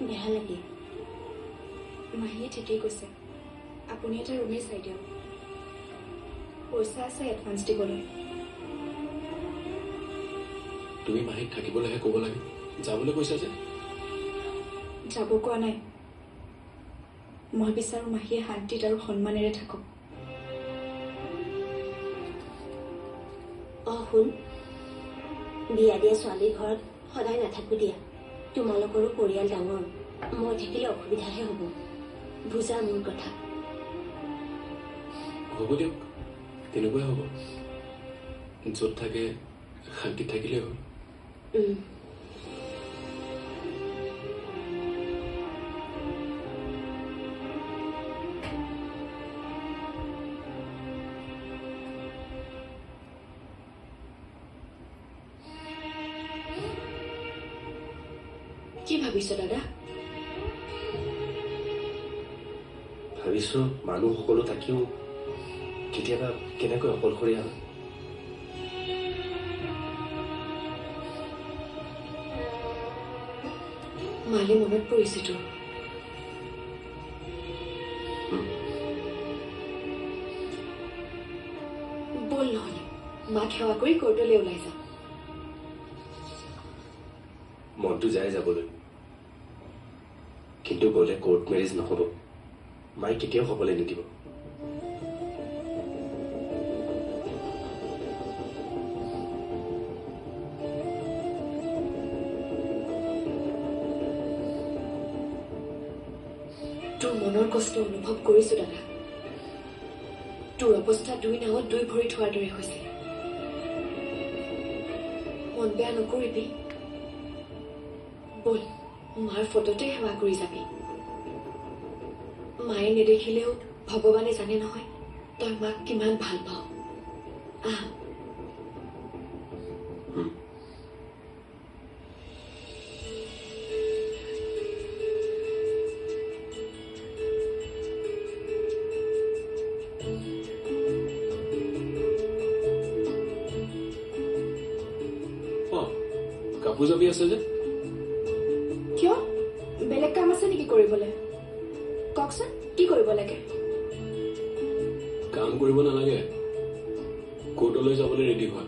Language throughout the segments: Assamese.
বেয়া লাগে। মাহীয়ে ঠিকেই কৈছে, আপুনি এটা ৰুমেই চাই দিয়ক। পইচা আছে এডভান্স দিবলৈ। তুমি মাহীক থাকিবলৈহে ক'ব লাগে, যাবলৈ কৈছা যে? যাব কোৱা নাই, মই বিচাৰোঁ মাহীয়ে শান্তিত আৰু সন্মানেৰে থাকক। শুন, বিয়া দিয়া ছোৱালীৰ ঘৰত সদায় নাথাকো দিয়া। তোমালোকৰো পৰিয়াল ডাঙৰ, মই থাকিলে অসুবিধাহে হ'ব। বুজা মোৰ কথা। হ'ব দিয়ক, তেনেকুৱাই হ'ব। য'ত থাকে শান্তিত থাকিলেই হ'ল। কি ভাবিছ দাদা? ভাবিছো মানুহ সকলো থাকিও কেতিয়াবা কেনেকৈ অকলশৰীয়া হয়। মালে মনত পৰিছে তোৰ। বল নহ'লে মাক সেৱা কৰি কোৰ্টলৈ ওলাই যাম। মনটো যায় যাবলৈ, কিন্তু গ'লে কোৰ্ট মেৰেজ নহ'ব। মায়ে কেতিয়াও হ'বলৈ নিদিব। তোৰ মনৰ কষ্ট অনুভৱ কৰিছো দাদা। তোৰ অৱস্থা দুই নাৱত দুই ভৰি থোৱাৰ দৰে হৈছে। মন বেয়া নকৰিবি, বল মাৰ ফটোতে সেৱা কৰি যাবি। মায়ে নেদেখিলেও ভগৱানে জানে নহয় তই মাক কিমান ভাল পাৱ। আহ, কাপোৰ জাপি আছে যে? কিয়? বেলেগ কাম আছে নেকি কৰিবলৈ? কওকচোন কি কৰিব লাগে? কাম কৰিব নালাগে, কোৰ্টলৈ যাবলৈ ৰেডি হোৱা।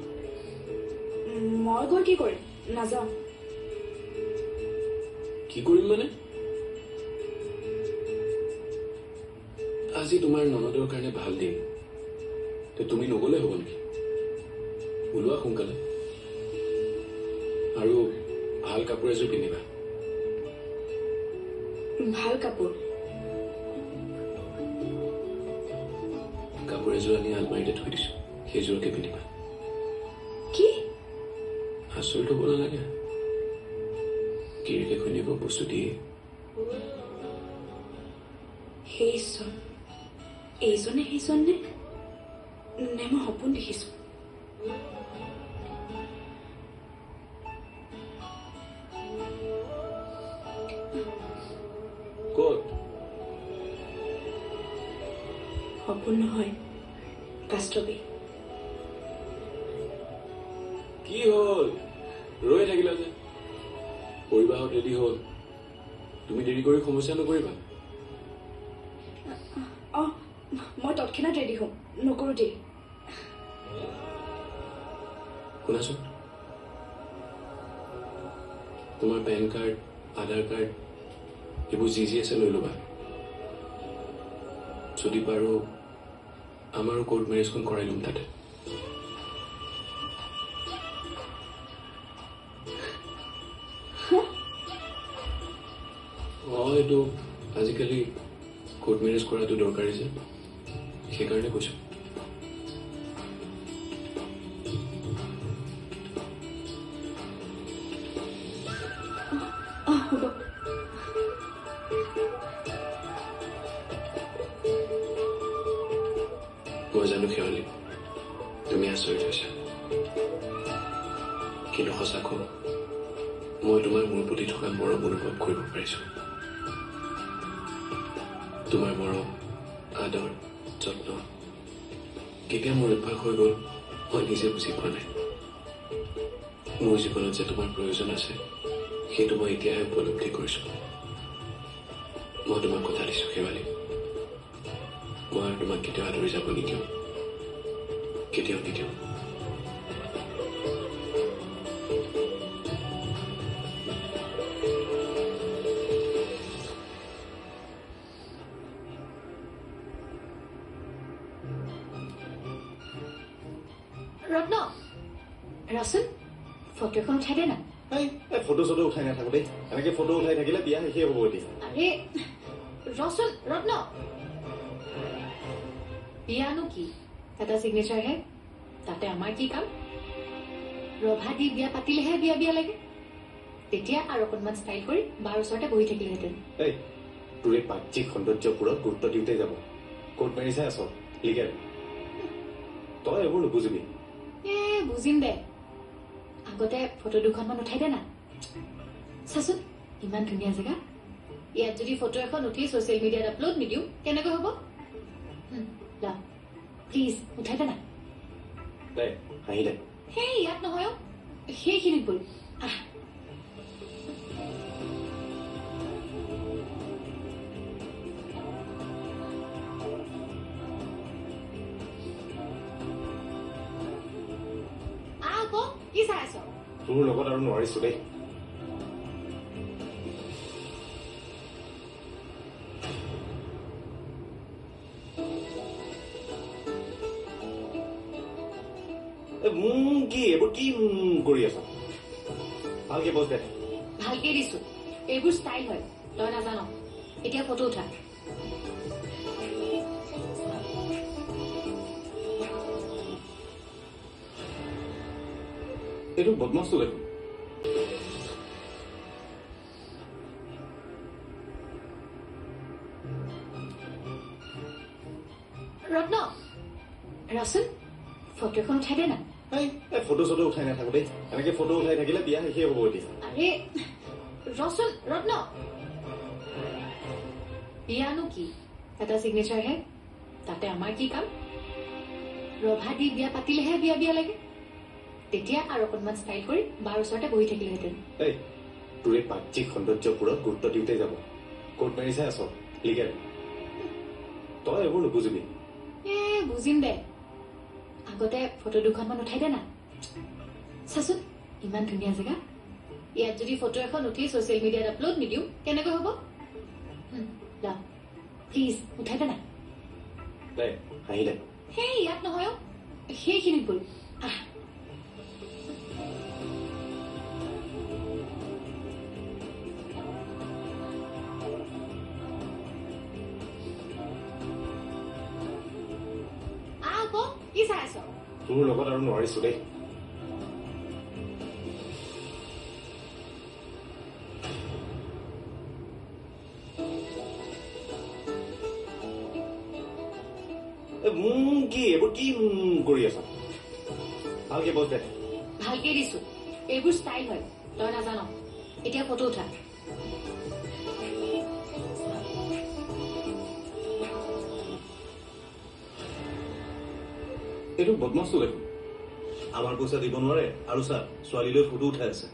মই গৈ কি কৰিম? নাযাওঁ। কি কৰিম মানে? আজি তোমাৰ ননদৰ কাৰণে ভাল দিন, তুমি নগলে হ'ব নেকি? ওলোৱা সোনকালে, আৰু ভাল কাপোৰ এযোৰ পিন্ধিবা। ভাল কাপোৰ? কাপোৰ এযোৰ আনি আলমাৰীতে থৈ দিছো, সেইযোৰকে পিন্ধিবা। কি? আচৰিত হ'ব নালাগে, গিৰিকে ঘৈণীয়েকক বস্তু দিয়ে। সেই ঈশ্বৰ, এইজনে সেইজন নে মই সপোন দেখিছো? ক'ত? সপোন নহয়, বাস্তৱী। কি হ'ল? ৰৈ থাকিলা যে? পৰিবাহত ৰেডি হ'ল, তুমি দেৰি কৰি সমস্যা নকৰিবা। মই তৎক্ষণাত ৰেডি হ'ম, নকৰো দেই। শুনাচোন, তোমাৰ পেন কাৰ্ড, আধাৰ কাৰ্ড, এইবোৰ যি আছে লৈ ল'বা। যদি পাৰো আমাৰো কোৰ্ট মেৰেজখন কৰাই ল'ম তাতে। এইটো আজিকালি কোৰ্ট মেৰেজ কৰাটো দৰকাৰী যে, সেইকাৰণে কৈছো। হ'ব। মই জানো শেৱালি, তুমি আচৰিত হৈছা, কিন্তু সঁচা কওঁ, মই তোমাৰ মোৰ প্ৰতি থকা মৰম অনুভৱ কৰিব পাৰিছো। তোমাৰ মৰম, আদৰ, যত্ন কেতিয়া মোৰ অভ্যাস হৈ গ'ল মই নিজে বুজি পোৱা নাই। মোৰ জীৱনত যে তোমাৰ প্ৰয়োজন আছে সেইটো মই এতিয়াহে উপলব্ধি কৰিছো। মই তোমাক কথা দিছোঁ শেৱালি, মই আৰু তোমাক কেতিয়াও আঁতৰি যাব নিদিওঁ, কেতিয়াও নিদিওঁ। ৰত্ন ৰচোন ফটো এখন উঠাই দে না। এই ফটো চটো উঠাই নাথাকো দেই, এনেকে ফটো উঠাই থাকিলে বিয়া শেষেই হ'ব এতিয়া। আৰে ৰচোন ৰত্ন, বিয়ানো কি এটা চিগনেচাৰ হে, তাতে আমাৰ কি কাম? ৰভা দি বিয়া পাতিলেহে বিয়া বিয়া লাগে, তেতিয়া আৰু অকণমান ষ্টাইল কৰি বাৰ ওচৰতে বহি থাকিলেহেঁতেন। এই তোৰ এই বাহ্যিক সৌন্দৰ্যবোৰত গুৰুত্ব দিওঁতে যাব, ক'ত মাৰি চাই আছ লিগেল, তই এইবোৰ নুবুজিবি। বুজিম দে, আগতে ফটো দুখনমান উঠাই দে না। চাচোন ইমান ধুনীয়া জেগা, ইয়াত যদি ফটো এখন উঠি ছচিয়েল মিডিয়াত আপলোড নিদিওঁ কেনেকৈ হ'ব? লা প্লিজ উঠাই দে না। দে হাঁহি দে। সেই ইয়াত নহয় অ, সেইখিনিত ব'ল আহ। কি চাই আছ? তোৰ লগত আৰু নোৱাৰিছো দেই। কি এইবোৰ কি কৰি আছ? ভালকে বস দে। ভালকে দিছো, এইবোৰ ষ্টাইল হয়, তই নাজান। এতিয়া ফটো উঠা। এইটো বদমাছটো দেখোন। ৰত্ন ৰচোন ফটো এখন উঠাই দে না। এই ফটো চটো উঠাই নাথাকো দেই, এনেকে ফটো উঠাই থাকিলে বিয়া শেষেই হ'ব এতিয়া। আৰে ৰচোন ৰত্ন, বিয়ানো কি এটা চিগনেচাৰ হে, তাতে আমাৰ কি কাম? ৰভা দি বিয়া পাতিলেহে বিয়া বিয়া লাগে, তেতিয়া আৰু অকণমান ষ্টাইল কৰি বাৰ ওচৰতে বহি থাকিলেহেঁতেন। এই তোৰ এই বাহ্যিক সৌন্দৰ্যবোৰত গুৰুত্ব দিওঁতে যাব, ক'ত মাৰি চাই আছ লিগেল, তই এইবোৰ নুবুজিবি। বুজিম দে, আগতে ফটো দুখনমান উঠাই দে না। চাচোন ইমান ধুনীয়া জেগা, ইয়াত যদি ফটো এখন উঠি ছচিয়েল মিডিয়াত আপলোড নিদিওঁ কেনেকৈ হ'ব? লা প্লিজ উঠাই দে না। দে হাঁহি দে। সেই ইয়াত নহয় অ, সেইখিনিত ব'ল আহ। কি চাই আছ? তোৰ লগত আৰু নোৱাৰিছো দেই। কি এইবোৰ কি কৰি আছ? ভালকে বস দে। ভালকে দিছো, এইবোৰ ষ্টাইল হয়, তই নাজান। এতিয়া ফটো উঠা। এইটো বদমাছটো দেখোন। আমাৰ পইচা দিব নোৱাৰে আৰু চা ছোৱালীলৈ ফটো উঠাই আছে।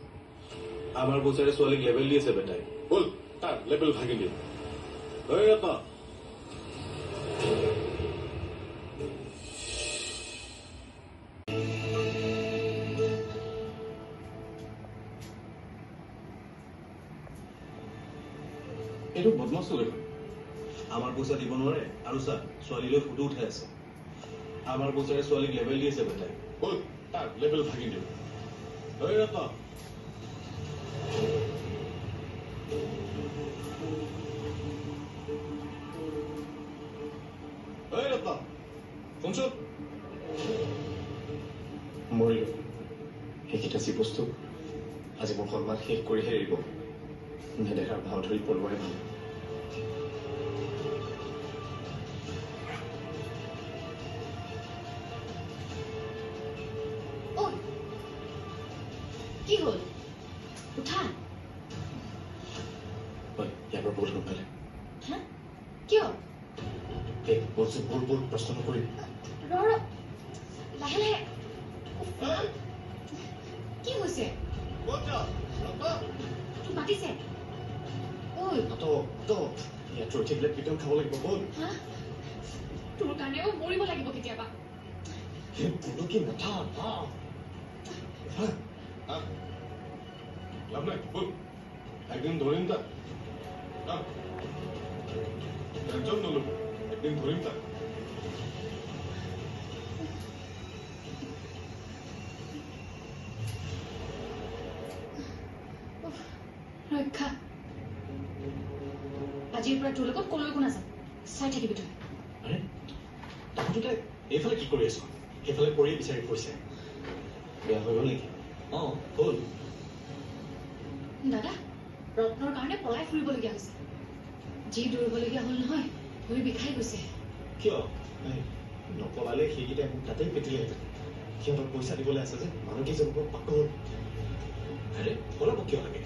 আমাৰ পইচাৰে ছোৱালীক লেবেল দি আছে বেটাই। বল তাৰ লেবেল ভাগি দিওঁ। এইটো বদমাছটো দেখোন। আমাৰ পইচা দিব নোৱাৰে আৰু চা ছোৱালীলৈ ফটো উঠাই আছে। আমাৰ পইচাৰে ছোৱালীক লেবেল দি আছে বেটাই। বল তাৰ লেবেল ভাগি দিওঁ। শুনছো মৰিলো। সেইকেইটা যি বস্তু আজি মোৰ সন্মান শেষ কৰিহে এৰিব। নেদেখাৰ ভাও ধৰি পলোৱাই ভাল। কি হ'ল? উঠা। ইয়াৰ পৰা বহুত সোনকালে। কিয়? এই বলচোন বল বল, প্ৰশ্ন নকৰিবি। লাহে লাহে। কি হৈছে? তোক মাতিছে। ইয়াত ৰৈ থাকিলে কেতিয়াও খাব লাগিব বল হা তোৰ কাৰণেও মৰিব লাগিব কেতিয়াবা পুলকি নাথাক লাভ নাই বল একদিন ধৰিম তাক টেনচন নল'ব একদিন ধৰিম তাক ৰক্ষা আজিৰ পৰা তোৰ লগত কলৈকো নাযাওঁ চাই থাকিবি তই আৰে তই দুটাই এইফালে কি কৰি আছ সেইফালে পৰিয়ে বিচাৰি ফুৰিছে বেয়া হৈ গ'ল নেকি হ'ল দাদা ৰত্নৰ কাৰণে পলাই ফুৰিবলগীয়া হৈছে যি দৌৰিবলগীয়া হ'ল নহয় ভৰি বিষাই গৈছে কিয় নপলালে সেইকেইটাই মোক তাতেই পেটিলেহেঁতেন সিহঁতক পইচা দিবলৈ আছে যে মানুহকেইজনক পাগল আৰে পলাব কিয় লাগে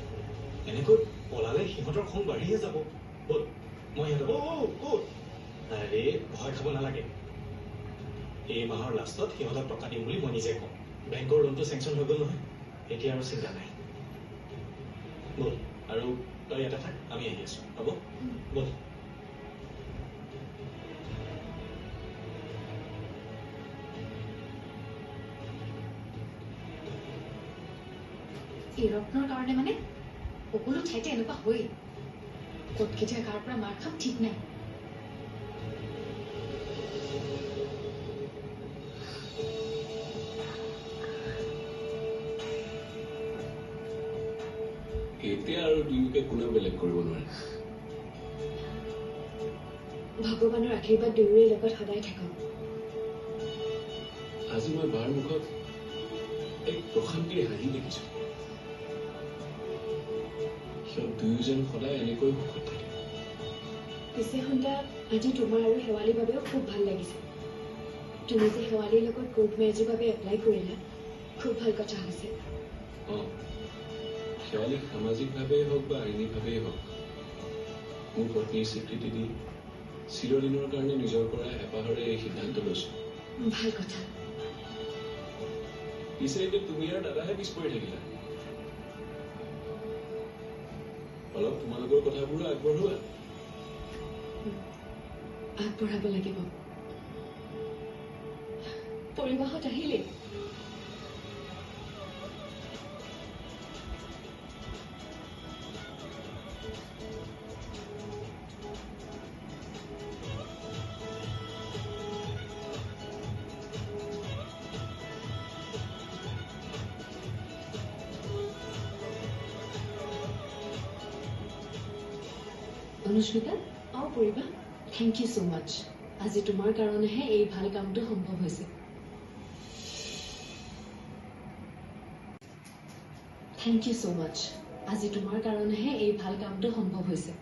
এনেকৈ পলালে সিহঁতৰ খং বাঢ়িহে যাব বল মই সিহঁতক ক'ত আৰে ভয় খাব নালাগে এই মাহৰ লাষ্টত সিহঁতক টকা দিম বুলি মই নিজে কওঁ বেংকৰ লোনটো চেংচন হৈ গ'ল নহয় এতিয়া আৰু চিন্তা নাই বল আৰু তই ইয়াতে থাক আমি আহি আছো হ'ব বল এই ৰত্নৰ কাৰণে মানে সকলো ঠাইতে এনেকুৱা হয়েই ক'ত কেতিয়া কাৰ পৰা মাৰ খাম ঠিক নাই এতিয়া আৰু দুয়োকে কোনেও বেলেগ কৰিব নোৱাৰে ভগৱানৰ আশীৰ্বাদ দুয়োৰে লগত সদায় থাকক আজি মই বাৰ মুখত এক প্ৰশান্তিৰ হাঁহি দেখিছো সিহঁত দুয়োজন সদায় এনেকৈ সুখত থাকে পিছে সন্ধ্যা আজি তোমাৰ আৰু শেৱালিৰ বাবেও খুব ভাল লাগিছে তুমি যে শেৱালিৰ লগত কোৰ্ট মেৰেজৰ বাবে এপ্লাই কৰিলা খুব ভাল কথা হৈছে শেৱালিক সামাজিকভাৱেই হওক বা আইনীভাৱেই হওক মোৰ পত্নীৰ স্বীকৃতি দি চিৰদিনৰ কাৰণে নিজৰ পৰা হেঁপাহৰে এই সিদ্ধান্ত লৈছো ভাল কথা পিছে এতিয়া তুমি আৰু দাদাহে পিছ পৰি থাকিলা অলপ তোমালোকৰ কথাবোৰো আগবঢ়োৱা আগবঢ়াব লাগিব পৰিবাহত আহিলে অনুস্মিতা পৰিবা থেংক ইউ ছ' মাছ আজি তোমাৰ কাৰণেহে এই ভাল কামটো সম্ভৱ হৈছে থেংক ইউ ছ' মাছ আজি তোমাৰ কাৰণেহে এই ভাল কামটো সম্ভৱ হৈছে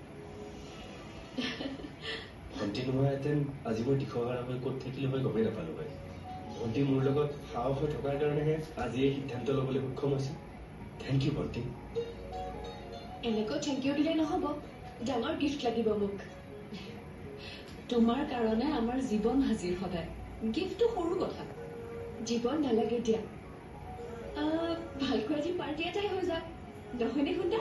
ভণ্টি নোহোৱাহেঁতেন আজি মই দিশহাৰা হৈ ক'ত থাকিলে মই গমেই নাপালো হয় ভণ্টি মোৰ লগত সাহস হৈ থকাৰ কাৰণেহে আজি এই সিদ্ধান্ত ল'বলৈ সক্ষম হৈছে থেংক ইউ ভণ্টি এনেকৈ থেংক ইউ দিলে নহ'ব ডাঙৰ গিফ্ট লাগিব মোক তোমাৰ কাৰণে আমাৰ জীৱন হাজিৰ সদায় গিফ্টটো সৰু কথা জীৱন নালাগে দিয়া ভালকৈ আজি পাৰ্টি এটাই হৈ যাওক নহয়নে সুন্দা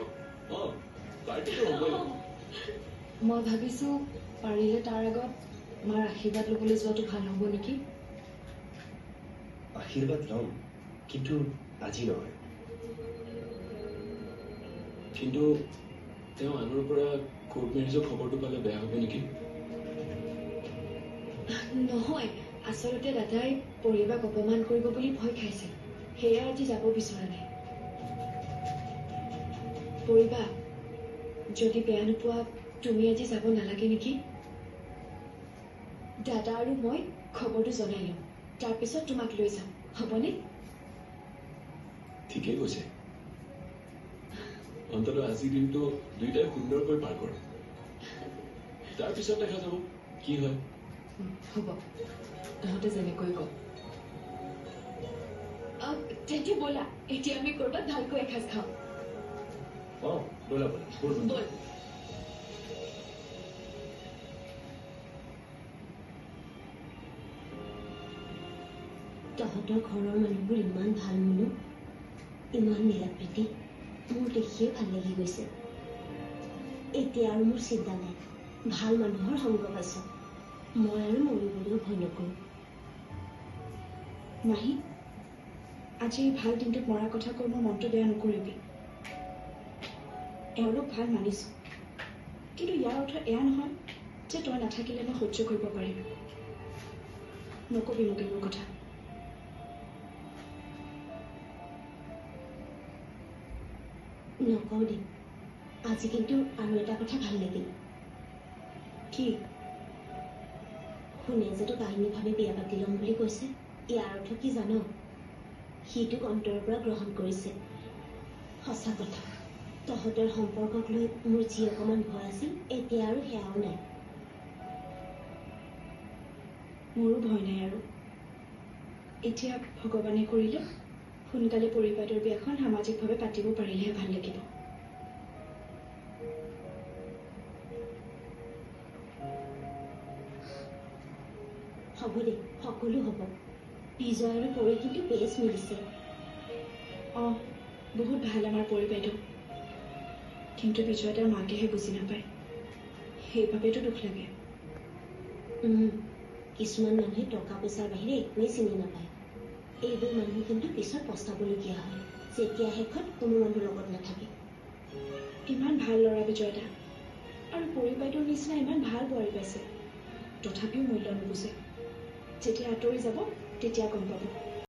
মই ভাবিছো পাৰিলে তাৰ আগত মাৰ আশীৰ্বাদ ল'বলৈ যোৱাটো ভাল হ'ব নেকি আশীৰ্বাদ ল'ম কিন্তু আজি নহয় কিন্তু তেওঁ আনৰ পৰা কোৰ্ট মেৰেজৰ খবৰটো পালে বেয়া হ'ব নেকি নহয় আচলতে দাদাই পৰিবাক অপমান কৰিব বুলি ভয় খাইছে সেয়া আজি যাব বিচৰা নাই পৰিবা যদি বেয়া নোপোৱা তুমি আজি যাব নালাগে নেকি দাদা আৰু মই খবৰটো জনাই লম তাৰপিছত তোমাক লৈ যাম হ'বনে ঠিকেই কৈছে অন্ততঃ আজিৰ দিনটো দুয়োটাই সুন্দৰকৈ পাৰ কৰক তাৰপিছত দেখা যাব কি হয় হ'ব তহঁতে যেনেকৈ কওঁ তেন্তে ব'লা এতিয়া আমি ক'ৰবাত ভালকৈ এসাঁজ খাওঁ ব'লা ব'লা ব'ল তহঁতৰ ঘৰৰ মানুহবোৰ ইমান ভাল মুনু ইমান মিলা প্ৰীতি মোৰ দেখিয়ে ভাল লাগি গৈছে এতিয়া আৰু মোৰ চিন্তা নাই ভাল মানুহৰ সংগ পাইছ মই আৰু মৰিবলৈও ভয় নকৰোঁ মাহী আজি এই ভাল দিনটোত মৰাৰ কথা কৈ মোৰ মনটো বেয়া নকৰিবি এওঁলোক ভাল মানিছোঁ কিন্তু ইয়াৰ অৰ্থ এয়া নহয় যে তই নাথাকিলে মই সহ্য কৰিব পাৰিম নকবি মোক এইবোৰ কথা নকওঁ দেই আজি কিন্তু আৰু এটা কথা ভাল লাগিল কি শুনে যে তোক আইনীভাৱে বিয়া পাতি ল'ম বুলি কৈছে ইয়াৰ অৰ্থ কি জান সিটোক অন্তৰৰ পৰা গ্ৰহণ কৰিছে সঁচা কথা তহঁতৰ সম্পৰ্কক লৈ মোৰ যি অকণমান ভয় আছিল এতিয়া আৰু সেয়াও নাই মোৰো ভয় নাই আৰু এতিয়া ভগৱানে কৰিলে সোনকালে পৰিবাৰৰ বিয়াখন সামাজিকভাৱে পাতিব পাৰিলেহে ভাল লাগিব হ'ব দে সকলো হ'ব বিজয় আৰু পৰি কিন্তু বেছ মিলিছে অঁ বহুত ভাল আমাৰ পৰি বাইদেউ কিন্তু বিজয় তেওঁৰ মাকেহে বুজি নাপায় সেইবাবেতো দুখ লাগে কিছুমান মানুহে টকা পইচাৰ বাহিৰে একোৱেই চিনি নাপায় এইবোৰ মানুহ কিন্তু পিছত পস্তাবলগীয়া হয় যেতিয়া শেষত কোনো মানুহ লগত নাথাকে ইমান ভাল ল'ৰা বিজয় দা আৰু পৰি বাইদেউৰ নিচিনা ইমান ভাল বোৱাৰী পাইছে তথাপিও মূল্য নুবুজে যেতিয়া আঁতৰি যাব তেতিয়া গম পাব